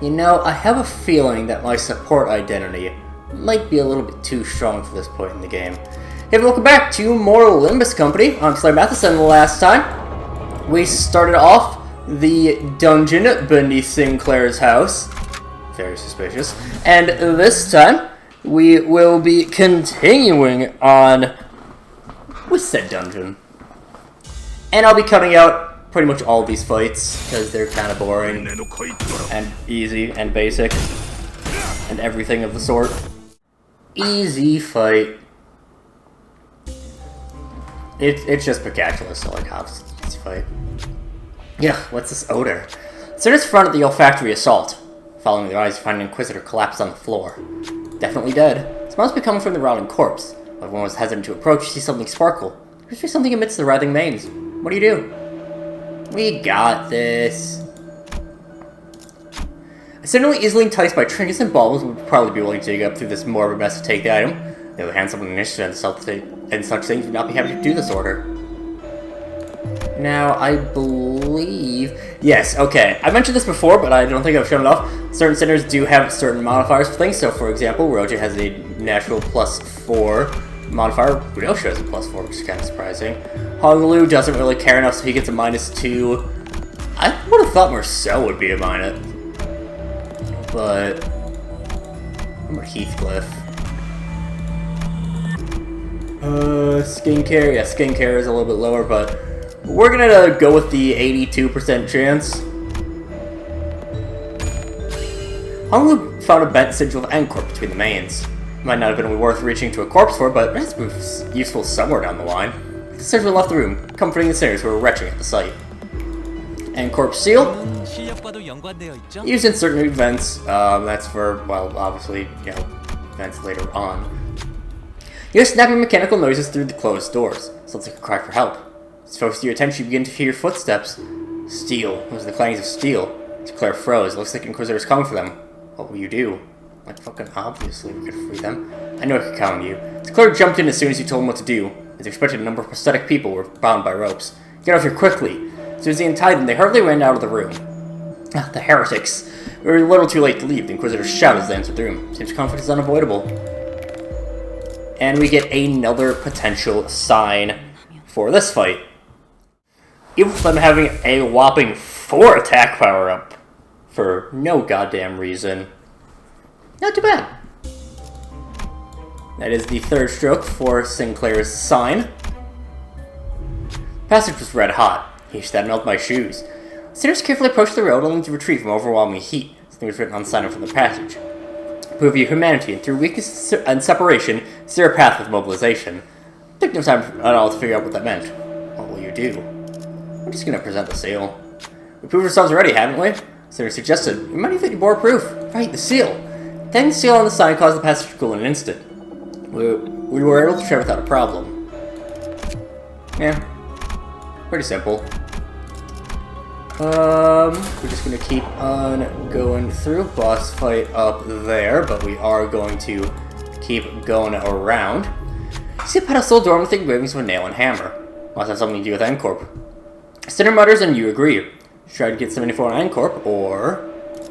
You know, I have a feeling that my support identity might be a little bit too strong for this point in the game. Hey, welcome back to more Limbus Company. I'm SlayerMathis, and the last time we started off the dungeon beneath Sinclair's house. Very suspicious. And this time, we will be continuing on with said dungeon. And I'll be cutting out pretty much all of these fights, because they're kind of boring, and easy, and basic, and everything of the sort. Easy fight. It's just spectacular, so like, how easy fight. Yeah, what's this odor? Citizens front of the olfactory assault. Following their eyes, you find an Inquisitor collapsed on the floor. Definitely dead. It must be coming from the rotting corpse. Everyone was hesitant to approach, you see something sparkle. There's something amidst the writhing manes. What do you do? We got this. Accidentally easily enticed by trinkets and baubles would probably be willing to dig up through this morbid mess to take the item. On the other hand, someone initiated and such things would not be happy to do this order. Now, I believe... Yes, okay. I mentioned this before, but I don't think I've shown it off. Certain centers do have certain modifiers for things. So, for example, Roja has a natural +4 modifier. Budosha has a +4, which is kind of surprising. Honolulu doesn't really care enough, so he gets a -2. I would have thought Marceau would be a minus. But... How about Heathcliff? Skincare. Yeah, skincare is a little bit lower, but... We're gonna go with the 82% chance. Honolulu found a bent sigil of Ancorp between the mains. It might not have been worth reaching to a corpse for, but it's useful somewhere down the line. The surgeon left the room, comforting the sinners who were retching at the sight. Ancorp seal. Used in certain events. That's for, well, obviously, you know, events later on. You hear snapping mechanical noises through the closed doors. Sounds like a cry for help. As focused your attention, you begin to hear footsteps. Steel. Those are the clangings of steel. Sinclair froze. It looks like Inquisitors coming for them. What will you do? Like, fucking obviously we could free them. I know I could count on you. Sinclair jumped in as soon as you told him what to do. As expected, a number of prosthetic people were bound by ropes. Get off here quickly. As soon as he untied them, they hurriedly ran out of the room. Ah, the heretics. We were a little too late to leave. The Inquisitors shouted as they entered the room. Seems conflict is unavoidable. And we get another potential sign for this fight. Even with them having a whopping 4 attack power up for no goddamn reason. Not too bad. That is the third stroke for Sinclair's sign. The passage was red hot. Yeesh, that melted my shoes. Sinners carefully approached the road only to retreat from overwhelming heat. Something was written on the sign from the passage. Prove your humanity, and through weakness and separation, steer a path with mobilization. It took no time at all to figure out what that meant. What will you do? I'm just gonna present the seal. We proved ourselves already, haven't we? Sinners suggested. We might even bore proof. Right, the seal. Then the seal on the sign caused the passage to cool in an instant. We were able to tread without a problem. Yeah. Pretty simple. We're just gonna keep on going through. Boss fight up there, but we are going to keep going around. See a pedestal door with the engravings of a nail and hammer. Must have something to do with Ancorp. Sinner mutters and you agree. Try to get some info on Ancorp, or...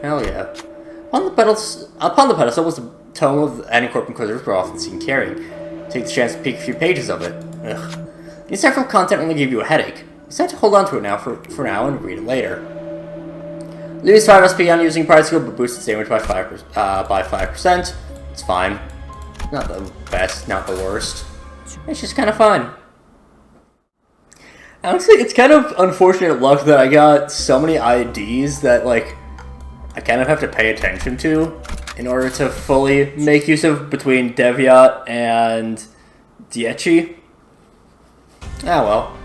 Hell yeah. Upon the pedestal was the tome of the Ancorp Inquisitors we're often seen carrying. Take the chance to peek a few pages of it. Ugh. The insightful content only give you a headache. Decide to hold on to it now for now and read it later. Lose 5 SP on using Pride Skill, but boost the damage by 5%. It's fine. Not the best, not the worst. It's just kind of fun. Honestly, it's kind of unfortunate luck that I got so many IDs that, like, I kind of have to pay attention to in order to fully make use of between Deviat and Dietchi. Ah well.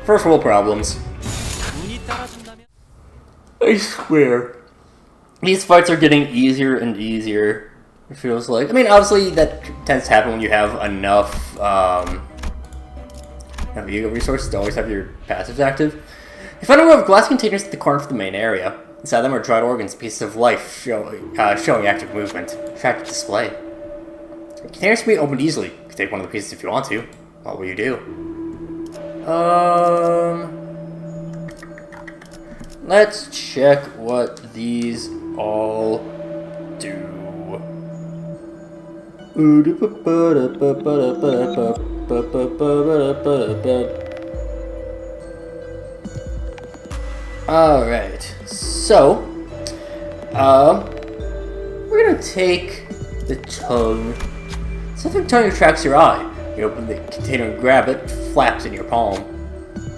First world problems. I swear. These fights are getting easier and easier, it feels like. I mean, obviously, that tends to happen when you have enough, Ego resources to always have your passives active. You find a row of glass containers at the corner of the main area. Inside them are dried organs, pieces of life showing active movement. Attractive display. The containers can be opened easily. You can take one of the pieces if you want to. What will you do? Let's check what these all do. Alright, so, we're gonna take the tongue. Something tongue attracts your eye. You open the container and grab it, flaps in your palm.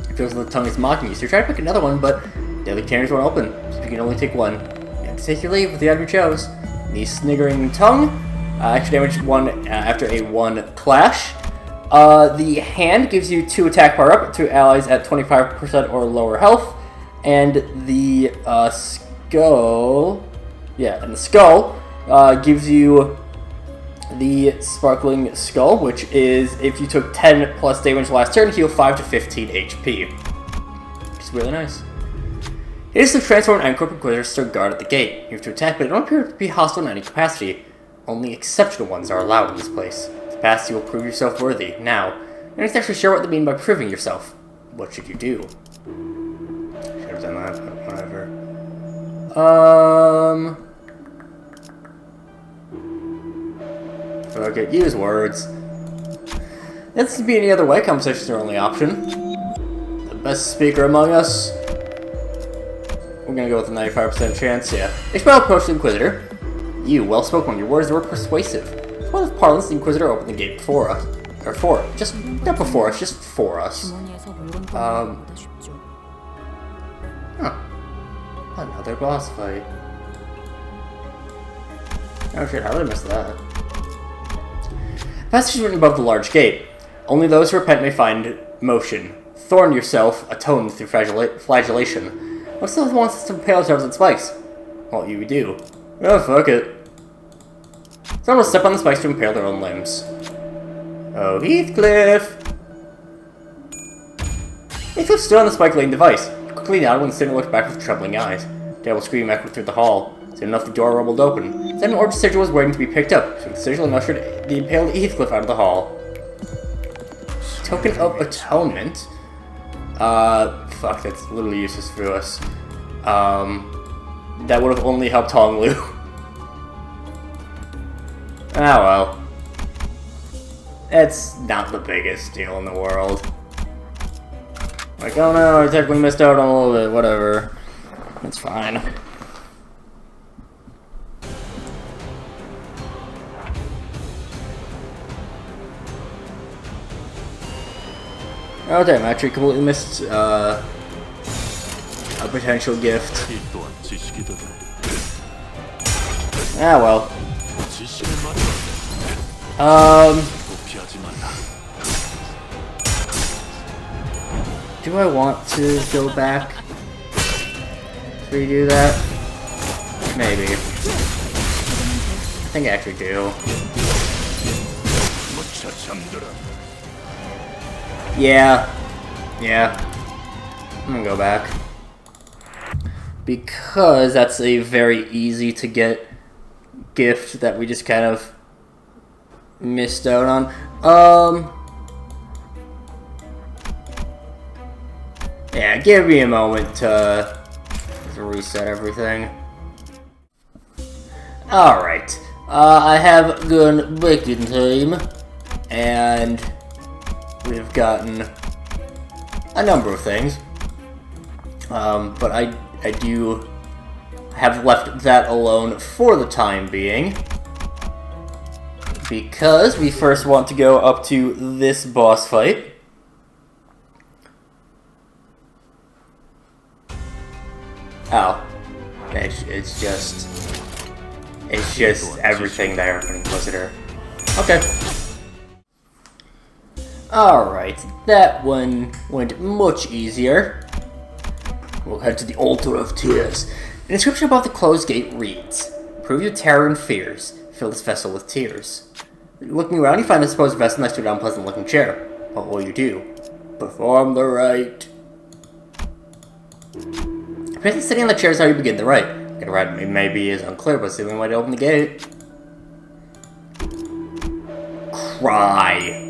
It feels like the tongue is mocking you, so you try to pick another one, but the other containers won't open, so you can only take one. You have to take your leave with the item you chose. The sniggering tongue, extra damage 1 after a 1 clash. The hand gives you 2 attack power up to allies at 25% or lower health. And the skull, and the skull gives you the sparkling skull, which is if you took 10 plus damage last turn, heal 5 to 15 HP. Which is really nice. It is the transformed Ancorp Inquisitors still guard at the gate. You have to attack, but they don't appear to be hostile in any capacity. Only exceptional ones are allowed in this place. The capacity will prove yourself worthy. Now, you're not actually sure what they mean by proving yourself. What should you do? Should have done that, but whatever. Okay, use words. This would be any other way. Conversation is our only option. The best speaker among us. We're gonna go with a 95% chance, yeah. Ishmael approached the Inquisitor. You, well spoken, your words were persuasive. As well as parlance, the Inquisitor opened the gate before us. Or for us. Just not before us, just for us. Another boss fight. Oh shit, how did I miss that? Passage written above the large gate. Only those who repent may find motion. Thorn yourself, atone through flagellation. What's the wants us to impale ourselves on spikes? Well, you do. Oh, fuck it. Someone will step on the spikes to impale their own limbs. Oh, Heathcliff! Heathcliff stood on the spike-laden device. He quickly nodded when the sinner looked back with troubling eyes. A terrible scream echoed through the hall. Soon enough, the door rumbled open. Then an orbed sigil was waiting to be picked up, so the sigil ushered the impaled Heathcliff out of the hall. Token of Atonement? Fuck, that's literally useless for us. That would have only helped Hong Lu. Ah well. It's not the biggest deal in the world. Like, oh no, I technically missed out on a little bit, whatever. It's fine. Oh damn, I actually completely missed a potential gift. Ah well. Do I want to go back to redo that? Maybe. I think I actually do. Yeah. I'm gonna go back. Because that's a very easy to get gift that we just kind of missed out on. Yeah, give me a moment to reset everything. Alright. I have gone back in time, and we've gotten a number of things. But I do have left that alone for the time being. Because we first want to go up to this boss fight. Oh. It's just everything there for Inquisitor. Okay. Alright, that one went much easier. We'll head to the Altar of Tears. The inscription above the closed gate reads, "Prove your terror and fears. Fill this vessel with tears." Looking around, you find the supposed vessel next to an unpleasant-looking chair. What will you do? Perform the rite. The person sitting on the chair is how you begin the rite. The rite maybe is unclear, but it's the only way to open the gate. Cry.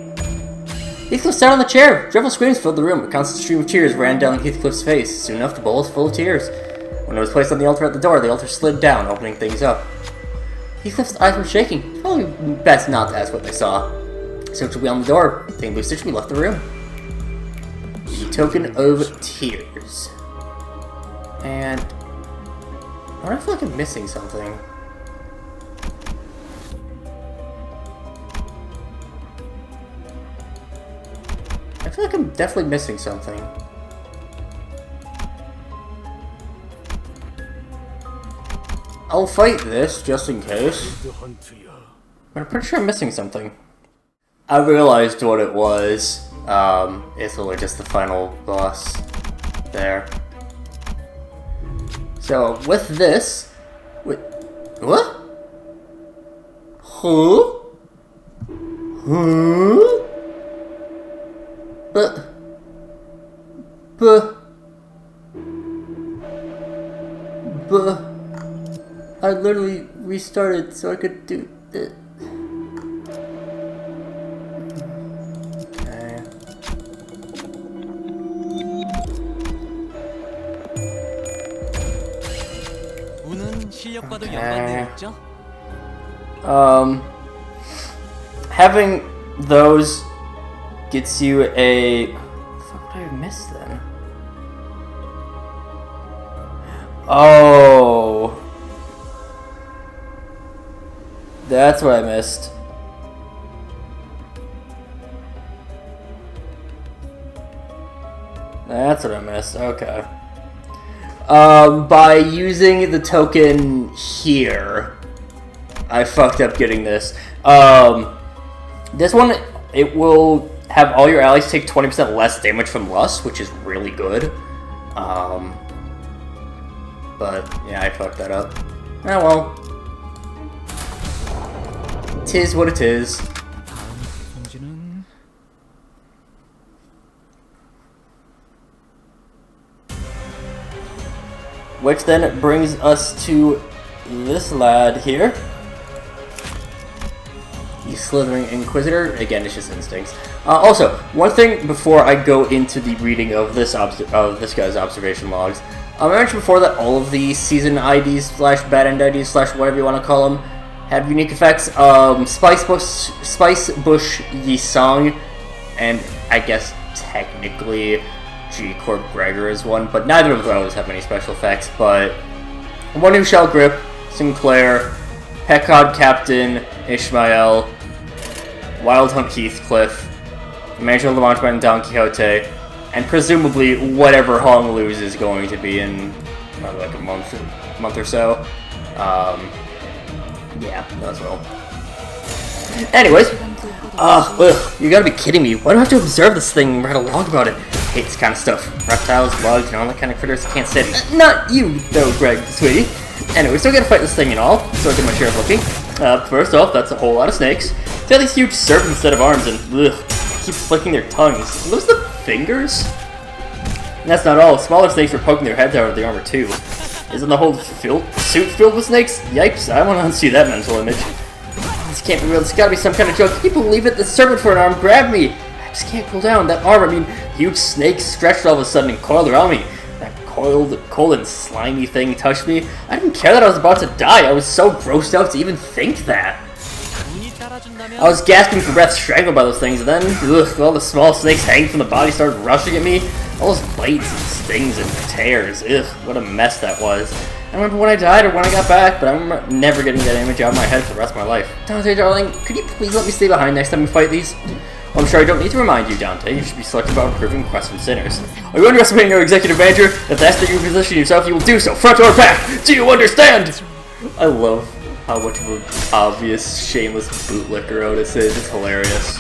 Heathcliff sat on the chair. Dreadful screams filled the room. A constant stream of tears ran down Heathcliff's face. Soon enough, the bowl was full of tears. When it was placed on the altar at the door, the altar slid down, opening things up. Heathcliff's eyes were shaking. It's probably best not to ask what they saw. Searched beyond the door. Taking blue stitch, we left the room. The Token of Tears. And I feel like I'm missing something. I feel like I'm definitely missing something. I'll fight this just in case. But I'm pretty sure I'm missing something. I realized what it was. It's literally just the final boss there. So with this, wait, what? Huh? Huh? But I literally restarted so I could do it. Okay. Having those gets you a... What did I miss then? Oh, that's what I missed. That's what I missed. Okay. By using the token here, I fucked up getting this. This one, it will have all your allies take 20% less damage from Lust, which is really good. But yeah, I fucked that up. Oh well. Tis what it is. Which then brings us to this lad here. The Slithering Inquisitor. Again, it's just instincts. Also, one thing before I go into the reading of this guy's observation logs. I mentioned before that all of the season IDs / bad end IDs / whatever you want to call them have unique effects. Spice Bush Yisong, and I guess technically G Corp Gregor is one, but neither of those have any special effects. But One New Shell Grip, Sinclair, Pekod Captain Ishmael, Wild Hunt Heathcliff, Major Lamanchman and Don Quixote, and presumably whatever Hong Luz is going to be in like a month or so. Yeah, as well. Anyways, you gotta be kidding me. Why do I have to observe this thing and write a log about it? I hate this kind of stuff. Reptiles, bugs, and all that kind of critters. Can't stand it. Not you, though, Greg, sweetie. Anyway, still gotta fight this thing and all, so I get my share of looking. First off, that's a whole lot of snakes. They have these huge serpents instead of arms, and keep flicking their tongues. Are those the fingers? And that's not all. Smaller snakes were poking their heads out of the armor too. Isn't the whole suit filled with snakes? Yikes, I want to unsee that mental image. This can't be real, this gotta be some kind of joke. Can you believe it? The serpent for an arm grabbed me! I just can't cool down. That arm, I mean, huge snake stretched all of a sudden and coiled around me. That cold and slimy thing touched me. I didn't care that I was about to die. I was so grossed out to even think that. I was gasping for breath, strangled by those things, and then, all the small snakes hanging from the body started rushing at me. All those bites and stings and tears. What a mess that was. I remember when I died or when I got back, but I remember never getting that image out of my head for the rest of my life. Dante, darling, could you please let me stay behind next time we fight these? Well, I'm sure I don't need to remind you, Dante. You should be selective about improving quests from sinners. Are you underestimating your executive manager? If that's the you position yourself, you will do so, front or back! Do you understand? I love how much of an obvious, shameless bootlicker Otis is. It's hilarious.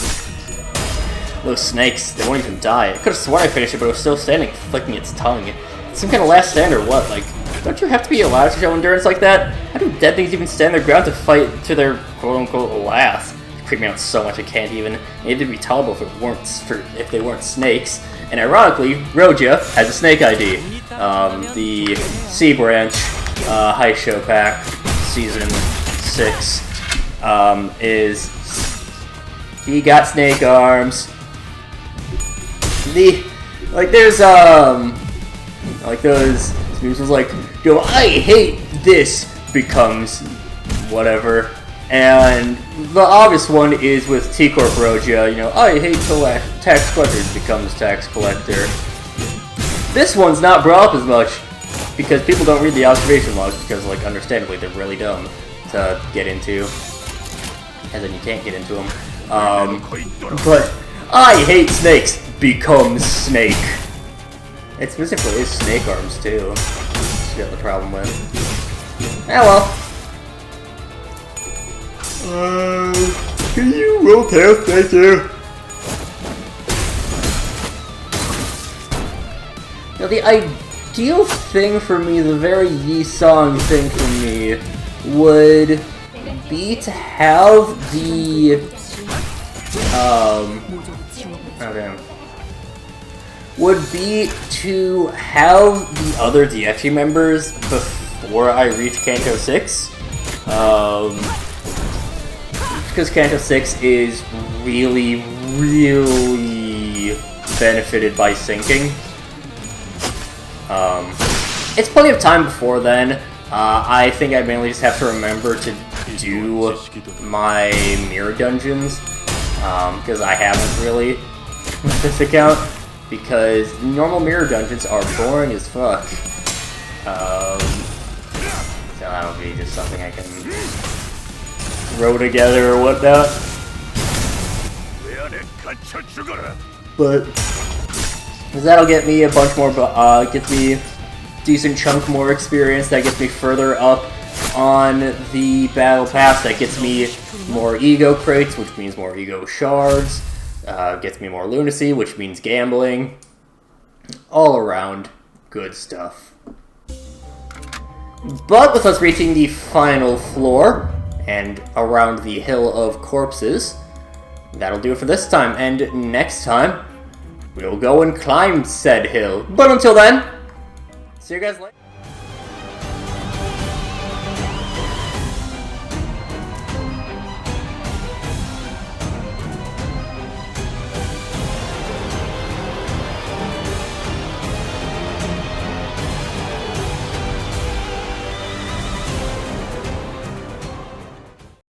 Those snakes, they won't even die. I could have sworn I finished it, but it was still standing, flicking its tongue. It's some kind of last stand or what? Like, don't you have to be alive to show endurance like that? How do dead things even stand their ground to fight to their quote-unquote last? It creeped me out so much I can't even. It'd be tolerable if they weren't snakes. And ironically, Roja has a snake ID. The Sea Branch High Show Pack Season 6 is he got snake arms. There's like those News was like, yo, I hate this, becomes whatever. And the obvious one is with T Corp Rogia, you know, I hate tax collectors, becomes tax collector. This one's not brought up as much because people don't read the observation logs because, like, understandably, they're really dumb to get into. And then you can't get into them. But I hate snakes, becomes snake. It specifically is snake arms, too. That's got the problem with. Ah, well. Can you roll tail? Thank you. Now, the ideal thing for me, the very Yi-Song thing for me, would be to have the, oh damn. Would be to have the other DFG members before I reach Kanto 6. Because Kanto 6 is really, really benefited by syncing. It's plenty of time before then. I think I mainly just have to remember to do my mirror dungeons, because I haven't really with this account, because normal mirror dungeons are boring as fuck. So that'll be just something I can throw together or whatnot. But that'll get me a bunch more, gets me a decent chunk more experience, that gets me further up on the battle pass, that gets me more ego crates, which means more ego shards, gets me more lunacy, which means gambling. All around good stuff. But with us reaching the final floor, and around the Hill of Corpses, that'll do it for this time, and next time, we'll go and climb said hill. But until then, see you guys later.